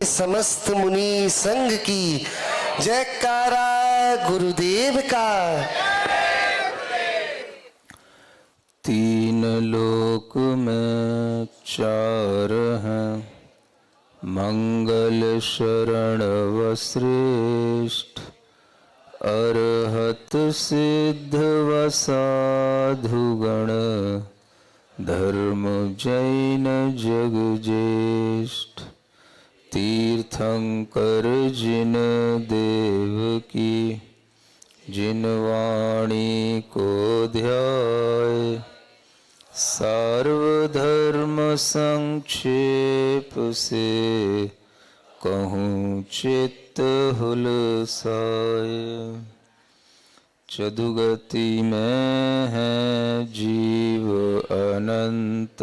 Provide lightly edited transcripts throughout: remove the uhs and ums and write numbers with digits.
समस्त मुनि संघ की जयकारा गुरुदेव का। तीन लोक में चार हैं, मंगल शरण व श्रेष्ठ, अरहत सिद्ध व साधुगण, धर्म जैन जग ज्येष्ठ। तीर्थंकर जिन देव की, जिन वाणी को ध्याए, सार्वधर्म संक्षेप से कहूँ चित्त हुलसाए। चतुगति में है जीव अनंत,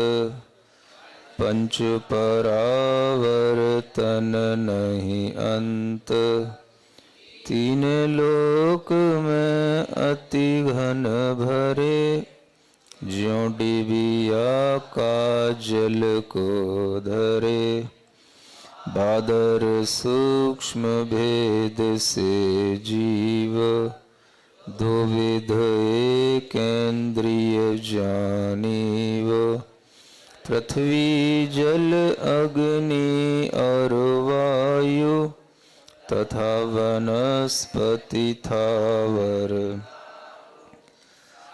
पंच परावर्तन नहीं अंत। तीन लोक में अति घन भरे, ज्यों डिबिया का जल को धरे। बादर सूक्ष्म भेद से जीव, दो विध एकेन्द्रिय जानीव। पृथ्वी जल अग्नि और वायु, तथा वनस्पति थावर।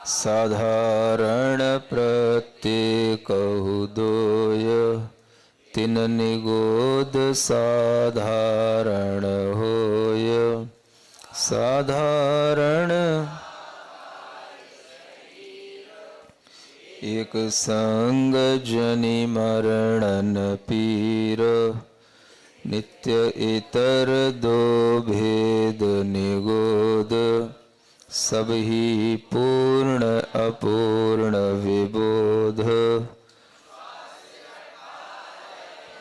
साधारण प्रत्येक दोय, तिन निगोद साधारण होय। साधारण एक संग जनि मरणन पीर, नित्य इतर दो भेद निगोद। सब ही पूर्ण अपूर्ण विबोध,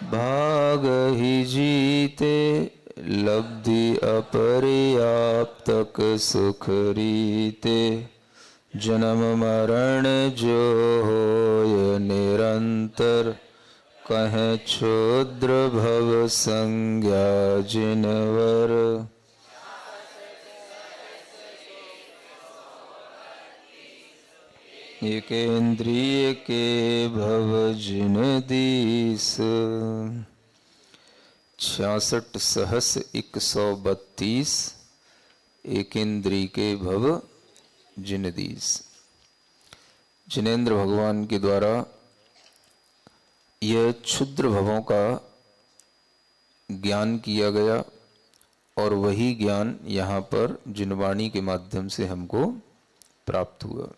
भाग ही जीते लब्धि अपर्याप्तक सुख रीते। जन्म मरण जो होय निरंतर, कहें क्षुद्र भव संज्ञा जिनवर। एकेन्द्रिय के भव जिन दीस। 66 सहस 132 एकेन्द्रिय के भव जिनदीस। जिनेन्द्र भगवान के द्वारा यह क्षुद्र भवों का ज्ञान किया गया और वही ज्ञान यहाँ पर जिनवाणी के माध्यम से हमको प्राप्त हुआ।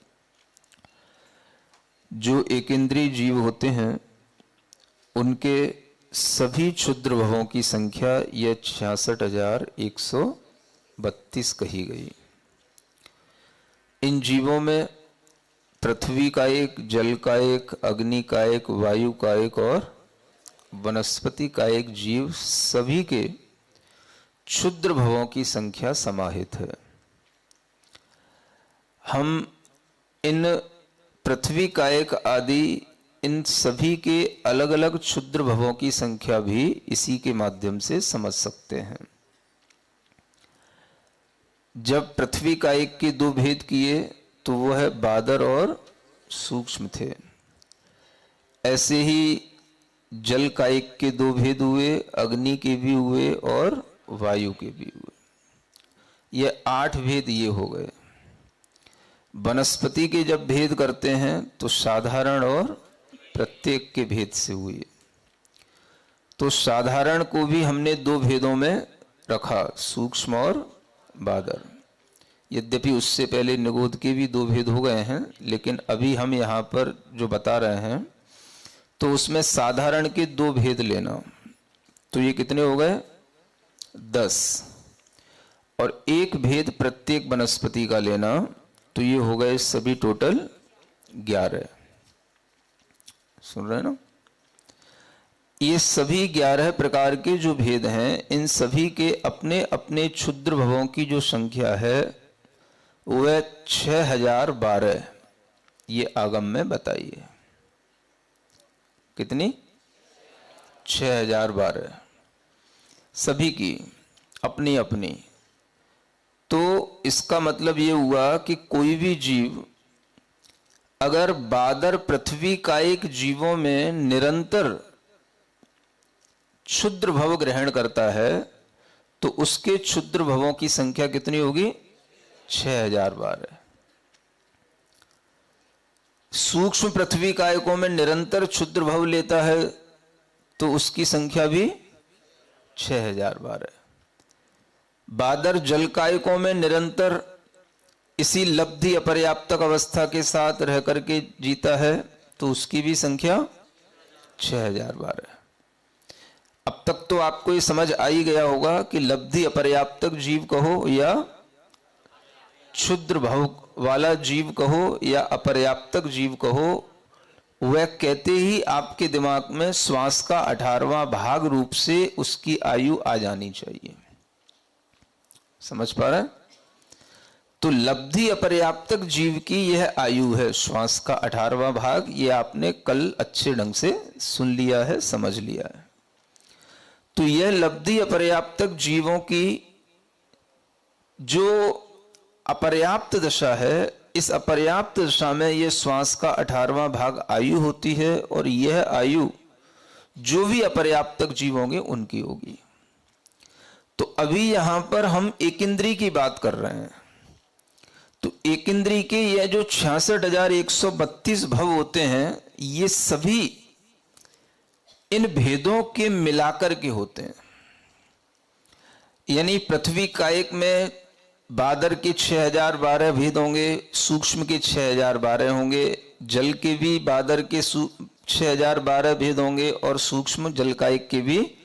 जो एकेन्द्रीय जीव होते हैं उनके सभी क्षुद्र भवों की संख्या यह 66,132 कही गई। इन जीवों में पृथ्वी का एक, जल का एक, अग्नि का एक, वायु का एक और वनस्पति का एक जीव, सभी के क्षुद्र भवों की संख्या समाहित है। हम इन पृथ्वी का एक आदि इन सभी के अलग अलग क्षुद्र भवों की संख्या भी इसी के माध्यम से समझ सकते हैं। जब पृथ्वी का एक के दो भेद किए तो वह बादर और सूक्ष्म थे। ऐसे ही जल का एक के दो भेद हुए, अग्नि के भी हुए और वायु के भी हुए। ये 8 भेद ये हो गए। वनस्पति के जब भेद करते हैं तो साधारण और प्रत्येक के भेद से हुए। तो साधारण को भी हमने 2 भेदों में रखा, सूक्ष्म और बादर। यद्यपि उससे पहले निगोद के भी 2 भेद हो गए हैं, लेकिन अभी हम यहाँ पर जो बता रहे हैं तो उसमें साधारण के 2 भेद लेना। तो ये कितने हो गए? 10। और एक भेद प्रत्येक वनस्पति का लेना, तो ये हो गए सभी टोटल 11। सुन रहे हैं ना? ये सभी 11 प्रकार के जो भेद हैं, इन सभी के अपने अपने क्षुद्र भवों की जो संख्या है वह 6012 ये आगम में बताइए। कितनी? 6012। सभी की अपनी अपनी। तो इसका मतलब ये हुआ कि कोई भी जीव अगर बादर पृथ्वी कायिक जीवों में निरंतर क्षुद्र भव ग्रहण करता है तो उसके क्षुद्र भवों की संख्या कितनी होगी? 6012। सूक्ष्म पृथ्वी कायकों में निरंतर क्षुद्र भव लेता है तो उसकी संख्या भी 6012। बादर जल कायकों में निरंतर इसी लब्धि अपर्याप्तक अवस्था के साथ रह करके जीता है तो उसकी भी संख्या 6012। अब तक तो आपको ये समझ आ ही गया होगा कि लब्धि अपर्याप्तक जीव कहो या क्षुद्र भव वाला जीव कहो या अपर्याप्तक जीव कहो, वह कहते ही आपके दिमाग में श्वास का 18वां भाग रूप से उसकी आयु आ जानी चाहिए। समझ पा रहे हैं? तो लब्धि अपर्याप्तक जीव की यह आयु है श्वास का 18वां भाग। ये आपने कल अच्छे ढंग से सुन लिया है, समझ लिया है। तो यह लब्धि अपर्याप्तक जीवों की जो अपर्याप्त दशा है, इस अपर्याप्त दशा में यह श्वास का 18वां भाग आयु होती है और यह आयु जो भी अपर्याप्तक जीव होंगे उनकी होगी। तो अभी यहां पर हम एक इंद्री की बात कर रहे हैं। तो एक इंद्री के यह जो 66,132 भव होते हैं, ये सभी इन भेदों के मिलाकर के होते हैं। यानी पृथ्वी कायिक में बादर के 6012 भेद होंगे, सूक्ष्म के 6012 होंगे, जल के भी बादर के 6012 भेद होंगे और सूक्ष्म जल कायिक के भी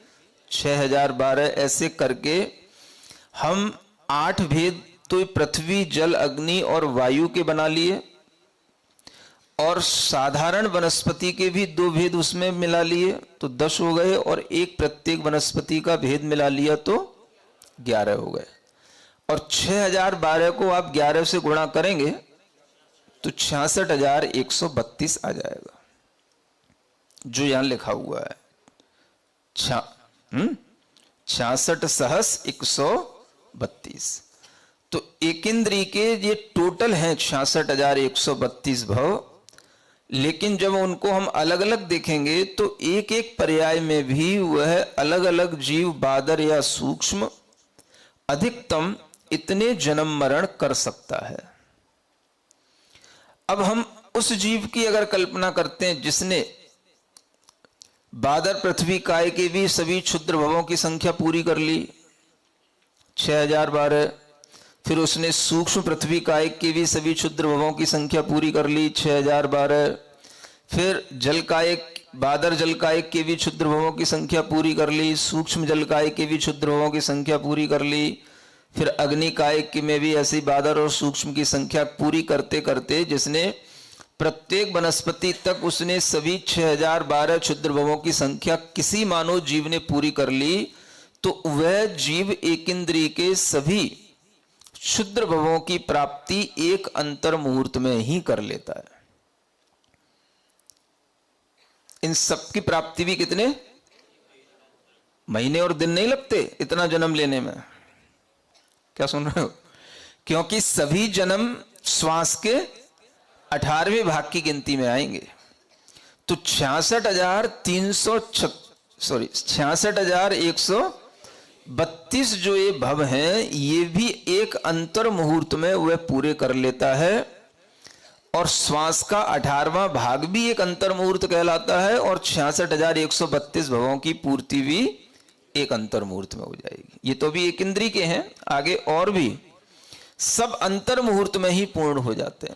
6012। ऐसे करके हम 8 भेद तो पृथ्वी जल अग्नि और वायु के बना लिए और साधारण वनस्पति के भी 2 भेद उसमें मिला लिए तो 10 हो गए और एक प्रत्येक वनस्पति का भेद मिला लिया तो 11 हो गए। और 6012 को आप 11 से गुणा करेंगे तो 66,132 आ जाएगा, जो यहां लिखा हुआ है 66 सहस 132। तो एक इंद्री के ये टोटल हैं 66,132 भव। लेकिन जब उनको हम अलग अलग देखेंगे तो एक एक पर्याय में भी वह अलग अलग जीव बादर या सूक्ष्म अधिकतम इतने जन्म मरण कर सकता है। अब हम उस जीव की अगर कल्पना करते हैं जिसने बादर पृथ्वी काय के भी सभी क्षुद्र भवों की संख्या पूरी कर ली 6012, फिर उसने सूक्ष्म पृथ्वी काय के भी सभी क्षुद्र भवों की संख्या पूरी कर ली 6012, फिर जल कायक बादर जल कायक के भी क्षुद्र भवों की संख्या पूरी कर ली, सूक्ष्म जल कायक के भी क्षुद्र भवों की संख्या पूरी कर ली, फिर अग्नि कायक में भी ऐसी बादर और सूक्ष्म की संख्या पूरी करते करते जिसने प्रत्येक वनस्पति तक उसने सभी 6012 क्षुद्र भवों की संख्या किसी मानव जीव ने पूरी कर ली, तो वह जीव एक इंद्रिय के सभी क्षुद्र भवों की प्राप्ति एक अंतर मुहूर्त में ही कर लेता है। इन सब की प्राप्ति भी कितने महीने और दिन नहीं लगते इतना जन्म लेने में। क्या सुन रहे हो? क्योंकि सभी जन्म श्वास के 18वें भाग की गिनती में आएंगे। तो 66,132 जो ये भव हैं, ये भी एक अंतर मुहूर्त में वह पूरे कर लेता है। और श्वास का 18वां भाग भी एक अंतर मुहूर्त कहलाता है और 66,132 भवों की पूर्ति भी एक अंतर मुहूर्त में हो जाएगी। ये तो भी एक इंद्री के हैं, आगे और भी सब अंतर मुहूर्त में ही पूर्ण हो जाते हैं।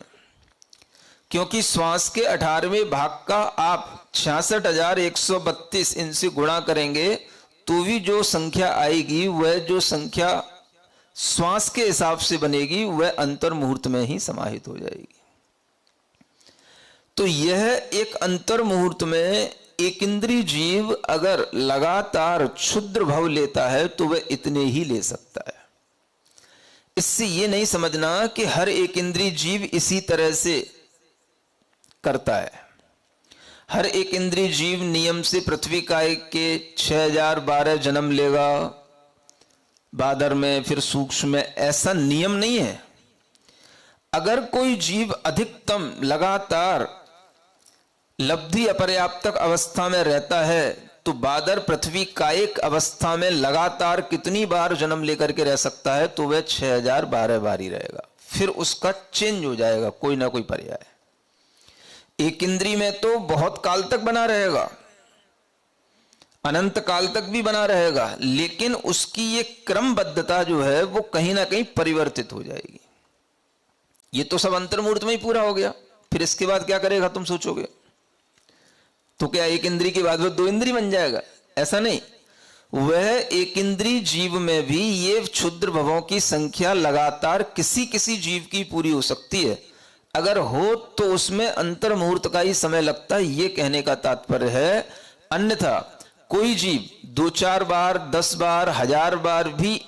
क्योंकि श्वास के 18वें भाग का आप 66,132 इनसे गुणा करेंगे तो भी जो संख्या आएगी वह जो संख्या श्वास के हिसाब से बनेगी वह अंतर मुहूर्त में ही समाहित हो जाएगी। तो यह एक अंतर मुहूर्त में एक इंद्रिय जीव अगर लगातार क्षुद्र भव लेता है तो वह इतने ही ले सकता है। इससे यह नहीं समझना कि हर एक इंद्रिय जीव इसी तरह से करता है। हर एक इंद्रिय जीव नियम से पृथ्वी काय के 6012 जन्म लेगा बादर में, फिर सूक्ष्म में, ऐसा नियम नहीं है। अगर कोई जीव अधिकतम लगातार लब्धि अपर्याप्तक अवस्था में रहता है तो बादर पृथ्वी कायिक अवस्था में लगातार कितनी बार जन्म लेकर के रह सकता है? तो वह 6012 बार ही रहेगा, फिर उसका चेंज हो जाएगा कोई ना कोई पर्याय। एक इंद्री में तो बहुत काल तक बना रहेगा, अनंत काल तक भी बना रहेगा, लेकिन उसकी ये क्रमबद्धता जो है वो कहीं ना कहीं परिवर्तित हो जाएगी। ये तो सब अंतर्मूर्त में ही पूरा हो गया, फिर इसके बाद क्या करेगा तुम सोचोगे? तो क्या एक इंद्री के बाद वो दो इंद्री बन जाएगा? ऐसा नहीं। वह एक इंद्री जीव में भी ये क्षुद्र भवों की संख्या लगातार किसी किसी जीव की पूरी हो सकती है। अगर हो तो उसमें अंतर्मुहूर्त का ही समय लगता है, ये कहने का तात्पर्य है। अन्यथा कोई जीव 2-4 बार, 10 बार, 1000 बार भी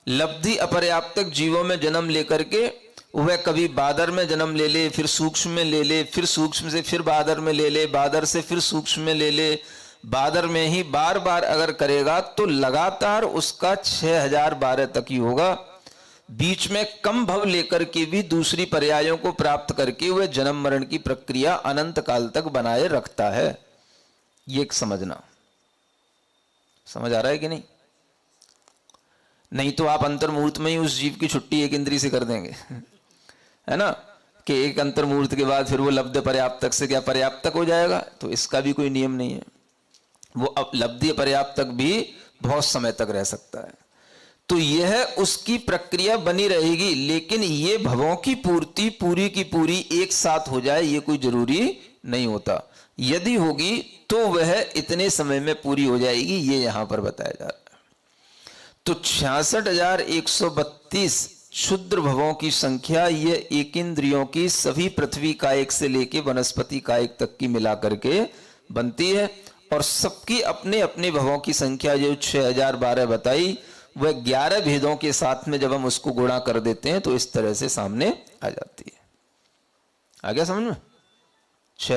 लब्धि अपर्याप्तक जीवों में जन्म लेकर के वह कभी बादर में जन्म ले ले, फिर सूक्ष्म में ले ले, फिर सूक्ष्म से फिर बादर में ले ले, बादर से फिर सूक्ष्म में ले ले, बादर में ही बार बार अगर करेगा तो लगातार उसका 6012 तक ही होगा। बीच में कम भव लेकर के भी दूसरी पर्यायों को प्राप्त करके वह जन्म मरण की प्रक्रिया अनंत काल तक बनाए रखता है। ये एक समझना, समझ आ रहा है कि नहीं? नहीं तो आप अंतर्मुहूर्त में ही उस जीव की छुट्टी एक इंद्री से कर देंगे है ना, कि एक अंतर्मुहूर्त के बाद फिर वो लब्ध पर्याप्तक से क्या पर्याप्तक हो जाएगा? तो इसका भी कोई नियम नहीं है। वो अब लब्धि पर्याप्तक भी बहुत समय तक रह सकता है। तो यह उसकी प्रक्रिया बनी रहेगी, लेकिन ये भवों की पूर्ति पूरी की पूरी एक साथ हो जाए ये कोई जरूरी नहीं होता। यदि होगी तो वह इतने समय में पूरी हो जाएगी, ये यहां पर बताया जा रहा है। तो 66,132 क्षुद्र भवों की संख्या ये एक इंद्रियों की सभी पृथ्वी कायिक से लेके वनस्पति कायिक तक की मिलाकर के बनती है। और सबकी अपने अपने भवों की संख्या जो 6012 बताई वह 11 भेदों के साथ में जब हम उसको गुणा कर देते हैं तो इस तरह से सामने आ जाती है। आ गया समझ में?